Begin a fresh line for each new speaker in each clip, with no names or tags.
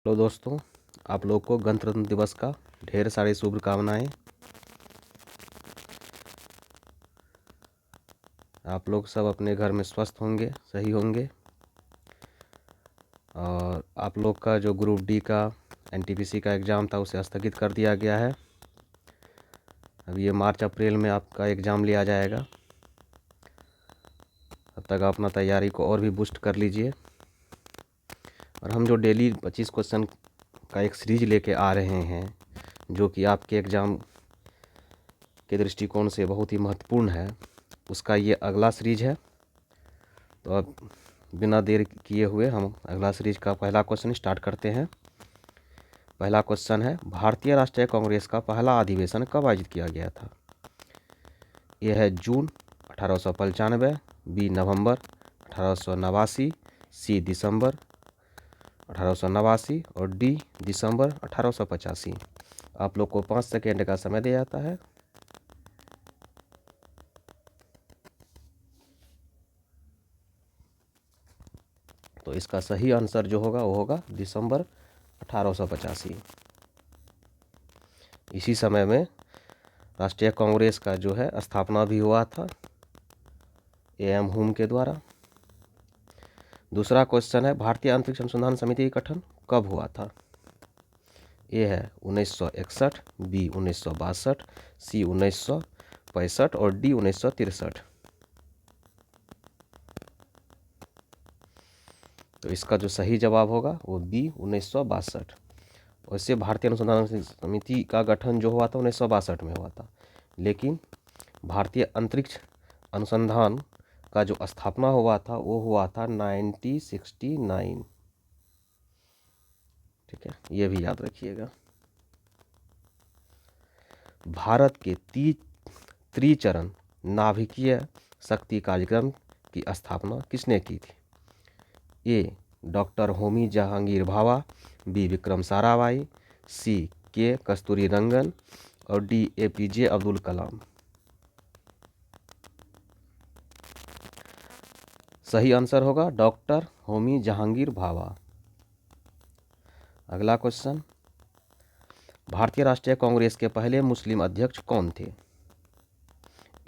Hello दोस्तों, आप लोग को गणतंत्र दिवस का ढेर सारी शुभकामनाएं। आप लोग सब अपने घर में स्वस्थ होंगे, सही होंगे। और आप लोग का जो ग्रुप डी का एनटीपीसी का एग्ज़ाम था उसे स्थगित कर दिया गया है। अब ये मार्च अप्रैल में आपका एग्ज़ाम लिया जाएगा। तब तक आप अपना तैयारी को और भी बूस्ट कर लीजिए। और हम जो डेली 25 क्वेश्चन का एक सीरीज लेके आ रहे हैं, जो कि आपके एग्ज़ाम के दृष्टिकोण से बहुत ही महत्वपूर्ण है, उसका ये अगला सीरीज है। तो अब बिना देर किए हुए हम अगला सीरीज का पहला क्वेश्चन स्टार्ट करते हैं। पहला क्वेश्चन है, भारतीय राष्ट्रीय कांग्रेस का पहला अधिवेशन कब आयोजित किया गया था? यह है जून 1895, बी नवंबर 1889, सी दिसंबर 1889 और डी दिसंबर 1885। आप लोग को 5 सेकेंड का समय दिया जाता है। तो इसका सही आंसर जो होगा वो होगा दिसंबर 1885। इसी समय में राष्ट्रीय कांग्रेस का जो है स्थापना भी हुआ था एम हुम के द्वारा। दूसरा क्वेश्चन है, भारतीय अंतरिक्ष अनुसंधान समिति का गठन कब हुआ था? ए है 1961, बी 1962, सी 1965 और डी 1963। तो इसका जो सही जवाब होगा वो बी 1962। वैसे भारतीय अनुसंधान समिति का गठन जो हुआ था 1962 में हुआ था, लेकिन भारतीय अंतरिक्ष अनुसंधान का जो स्थापना हुआ था वो हुआ था 1969। ठीक है, ये भी याद रखिएगा। भारत के त्रिचरण नाभिकीय शक्ति कार्यक्रम की स्थापना किसने की थी? ए डॉक्टर होमी जहांगीर भाभा, बी विक्रम साराभाई, सी के कस्तूरीरंगन और डी एपीजे अब्दुल कलाम। सही आंसर होगा डॉक्टर होमी जहांगीर भाभा। अगला क्वेश्चन, भारतीय राष्ट्रीय कांग्रेस के पहले मुस्लिम अध्यक्ष कौन थे?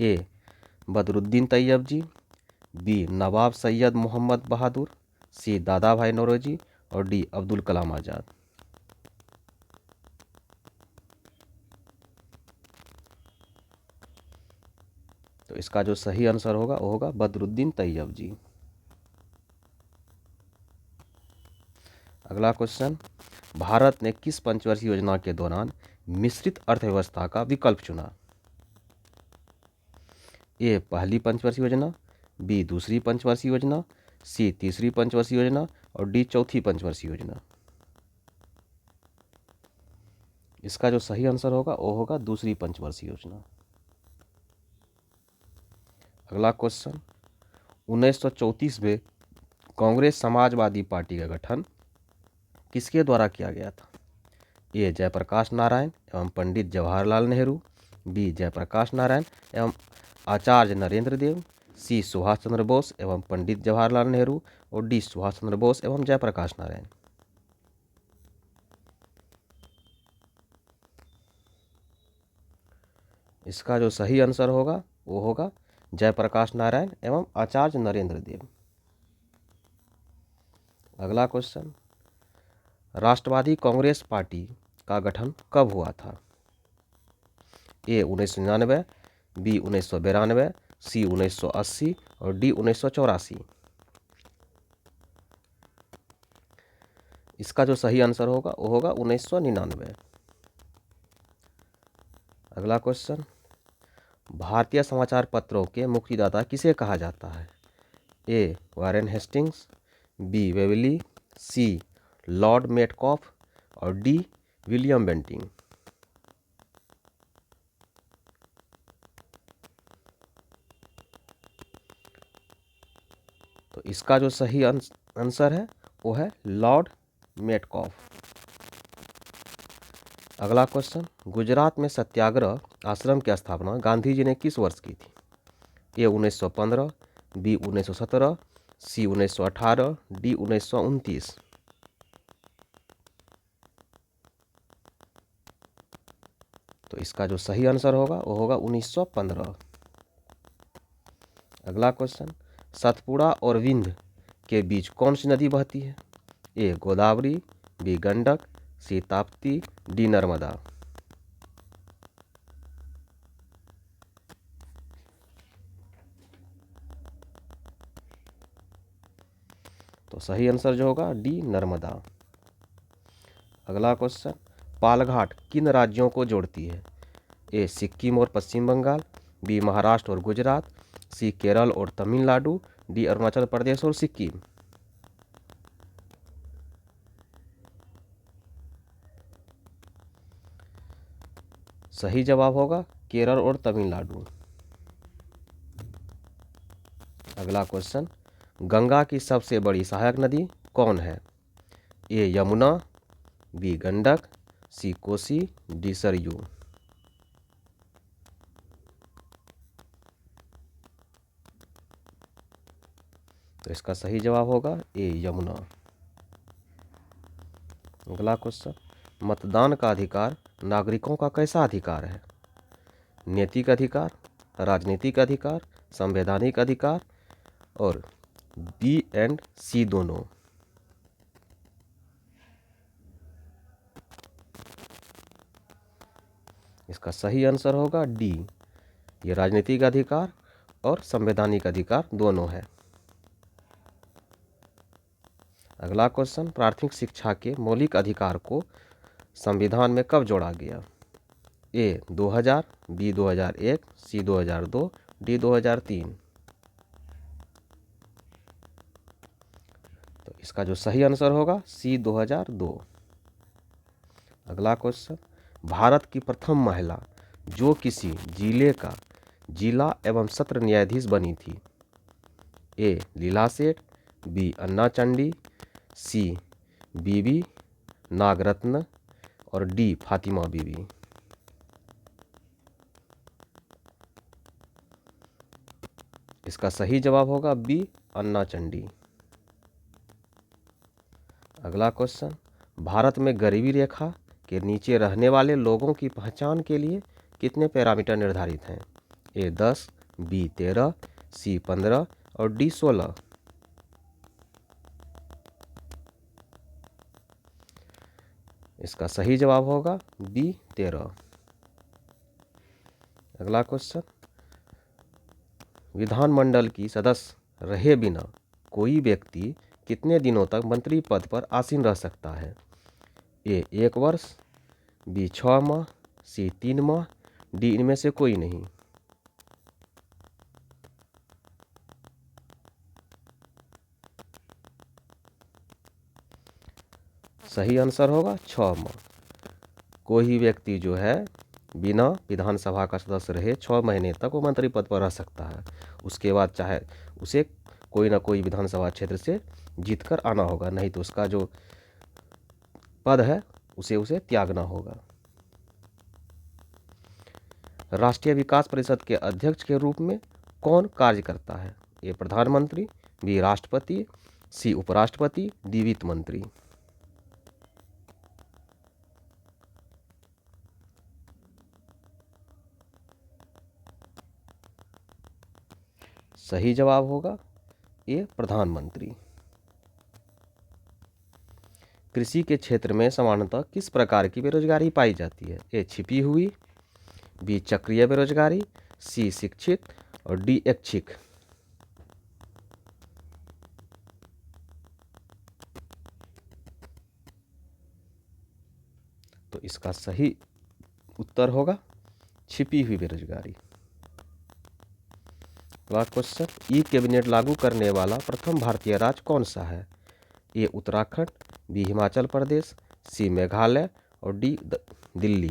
ए बदरुद्दीन तैयब जी, बी नवाब सैयद मोहम्मद बहादुर, सी दादा भाई नौरोजी और डी अब्दुल कलाम आज़ाद। तो इसका जो सही आंसर होगा वो होगा बदरुद्दीन तैयब जी। अगला क्वेश्चन, भारत ने किस पंचवर्षीय योजना के दौरान मिश्रित अर्थव्यवस्था का विकल्प चुना? ए पहली पंचवर्षीय योजना, बी दूसरी पंचवर्षीय योजना, सी तीसरी पंचवर्षीय योजना और डी चौथी पंचवर्षीय योजना। इसका जो सही आंसर होगा वो होगा दूसरी पंचवर्षीय योजना। अगला क्वेश्चन, 1934 में कांग्रेस समाजवादी पार्टी का गठन किसके द्वारा किया गया था? ए जयप्रकाश नारायण एवं पंडित जवाहरलाल नेहरू, बी जयप्रकाश नारायण एवं आचार्य नरेंद्र देव, सी सुभाष चंद्र बोस एवं पंडित जवाहरलाल नेहरू और डी सुभाष चंद्र बोस एवं जयप्रकाश नारायण। इसका जो सही आंसर होगा वो होगा जयप्रकाश नारायण एवं आचार्य नरेंद्र देव। अगला क्वेश्चन, राष्ट्रवादी कांग्रेस पार्टी का गठन कब हुआ था? ए 1999, बी 1992, सी 1980 और डी 1984। इसका जो सही आंसर होगा वो होगा 1999। अगला क्वेश्चन, भारतीय समाचार पत्रों के मुखियादाता किसे कहा जाता है? ए वारेन हेस्टिंग्स, बी वेवली, सी लॉर्ड मेटकॉफ और डी विलियम बेंटिंग। तो इसका जो सही आंसर है वो है लॉर्ड मेटकॉफ। अगला क्वेश्चन, गुजरात में सत्याग्रह आश्रम की स्थापना गांधी जी ने किस वर्ष की थी? ए 1915, बी 1917, सी 1918, डी 1929। तो इसका जो सही आंसर होगा वो होगा 1915। अगला क्वेश्चन, सतपुड़ा और विंध्य के बीच कौन सी नदी बहती है? ए गोदावरी, बी गंडक, सी ताप्ती, डी नर्मदा। तो सही आंसर जो होगा डी नर्मदा। अगला क्वेश्चन, पालघाट किन राज्यों को जोड़ती है? ए सिक्किम और पश्चिम बंगाल, बी महाराष्ट्र और गुजरात, सी केरल और तमिलनाडु, डी अरुणाचल प्रदेश और सिक्किम। सही जवाब होगा केरल और तमिलनाडु। अगला क्वेश्चन, गंगा की सबसे बड़ी सहायक नदी कौन है? ए यमुना, बी गंडक, सी कोसी, डी सरयू। तो इसका सही जवाब होगा ए यमुना। अगला क्वेश्चन, मतदान का अधिकार नागरिकों का कैसा अधिकार है? नैतिक अधिकार, राजनीतिक अधिकार, संवैधानिक अधिकार और बी एंड सी दोनों। इसका सही आंसर होगा डी, ये राजनीतिक अधिकार और संवैधानिक अधिकार दोनों है। अगला क्वेश्चन, प्राथमिक शिक्षा के मौलिक अधिकार को संविधान में कब जोड़ा गया? ए 2000, बी 2001, सी 2002, डी 2003। तो इसका जो सही आंसर होगा सी 2002। अगला क्वेश्चन, भारत की प्रथम महिला जो किसी जिले का जिला एवं सत्र न्यायाधीश बनी थी? ए लीला सेठ, बी अन्ना चंडी, सी बीबी नागरत्न और डी फातिमा बीबी। इसका सही जवाब होगा बी अन्ना चंडी। अगला क्वेश्चन, भारत में गरीबी रेखा के नीचे रहने वाले लोगों की पहचान के लिए कितने पैरामीटर निर्धारित हैं? ए 10, बी 13, सी 15 और डी 16। इसका सही जवाब होगा बी 13। अगला क्वेश्चन, विधानमंडल की सदस्य रहे बिना कोई व्यक्ति कितने दिनों तक मंत्री पद पर आसीन रह सकता है? ए 1 वर्ष, बी 6 माह, सी 3 माह, डी इनमें से कोई नहीं। सही आंसर होगा 6 माह। कोई व्यक्ति जो है बिना विधानसभा का सदस्य रहे 6 महीने तक वो मंत्री पद पर रह सकता है। उसके बाद चाहे उसे कोई ना कोई विधानसभा क्षेत्र से जीतकर आना होगा, नहीं तो उसका जो पद है उसे त्यागना होगा। राष्ट्रीय विकास परिषद के अध्यक्ष के रूप में कौन कार्य करता है? ए प्रधानमंत्री, बी राष्ट्रपति, सी उपराष्ट्रपति, डी वित्त मंत्री। सही जवाब होगा ए प्रधानमंत्री। कृषि के क्षेत्र में सामान्यतः किस प्रकार की बेरोजगारी पाई जाती है? ए छिपी हुई, बी चक्रीय बेरोजगारी, सी शिक्षित और डी ऐच्छिक। तो इसका सही उत्तर होगा छिपी हुई बेरोजगारी। अगला क्वेश्चन, ई कैबिनेट लागू करने वाला प्रथम भारतीय राज्य कौन सा है? ए उत्तराखंड, बी हिमाचल प्रदेश, सी मेघालय और डी दिल्ली।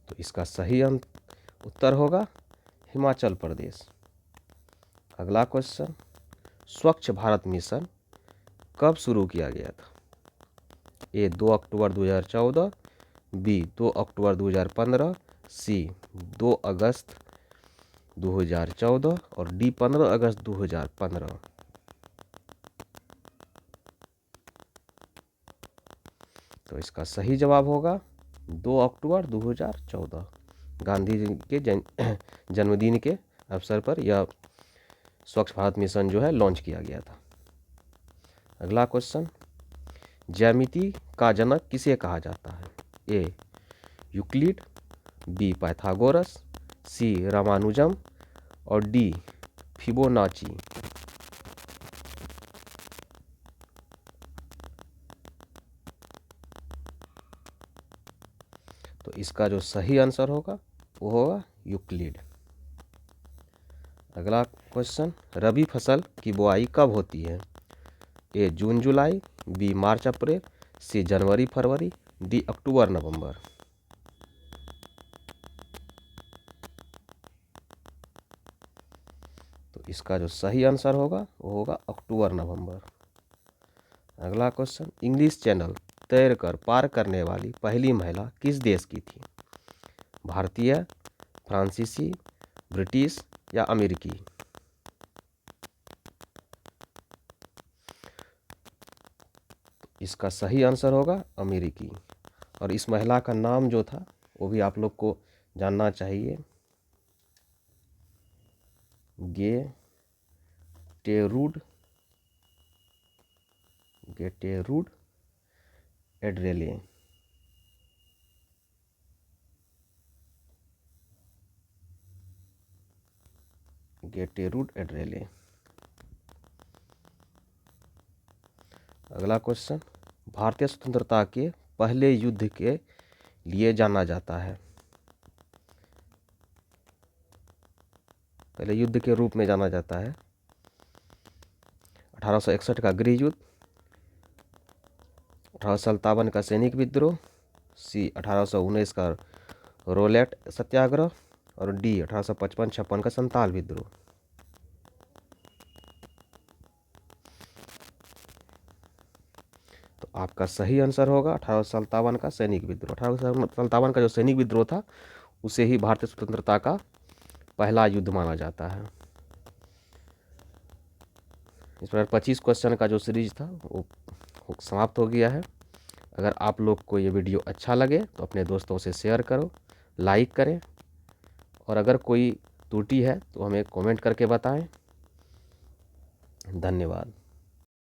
तो इसका सही उत्तर होगा हिमाचल प्रदेश। अगला क्वेश्चन, स्वच्छ भारत मिशन कब शुरू किया गया था? ए 2 अक्टूबर 2014, बी 2 अक्टूबर 2015, सी 2 अगस्त 2014 और डी 15 अगस्त 2015। तो इसका सही जवाब होगा 2 अक्टूबर 2014, गांधी जी के जन्मदिन के अवसर पर यह स्वच्छ भारत मिशन जो है लॉन्च किया गया था। अगला क्वेश्चन, ज्यामिति का जनक किसे कहा जाता है? ए यूक्लिड, बी पाइथागोरस, सी रामानुजम और डी फिबोनाची। तो इसका जो सही आंसर होगा वो होगा यूक्लिड। अगला क्वेश्चन, रबी फसल की बुआई कब होती है? ए जून जुलाई, बी मार्च अप्रैल, सी जनवरी फरवरी, डी अक्टूबर नवंबर। तो इसका जो सही आंसर होगा वो होगा अक्टूबर नवंबर। अगला क्वेश्चन, इंग्लिश चैनल तैरकर पार करने वाली पहली महिला किस देश की थी? भारतीय, फ्रांसीसी, ब्रिटिश या अमेरिकी? इसका सही आंसर होगा अमेरिकी। और इस महिला का नाम जो था वो भी आप लोग को जानना चाहिए, गेटेरूड एड्रेले। अगला क्वेश्चन, भारतीय स्वतंत्रता के पहले युद्ध के लिए जाना जाता है, पहले युद्ध के रूप में जाना जाता है 1861 का गृह युद्ध, 1857 का सैनिक विद्रोह, सी 1819 का रोलेट सत्याग्रह और डी 1855-56 का संताल विद्रोह। तो आपका सही आंसर होगा 1857 का सैनिक विद्रोह। 1857 का जो सैनिक विद्रोह था उसे ही भारतीय स्वतंत्रता का पहला युद्ध माना जाता है। इस प्रकार 25 क्वेश्चन का जो सीरीज था वो समाप्त हो गया है। अगर आप लोग को ये वीडियो अच्छा लगे तो अपने दोस्तों से शेयर करो, लाइक करें, और अगर कोई त्रुटि है तो हमें कमेंट करके बताएं। धन्यवाद।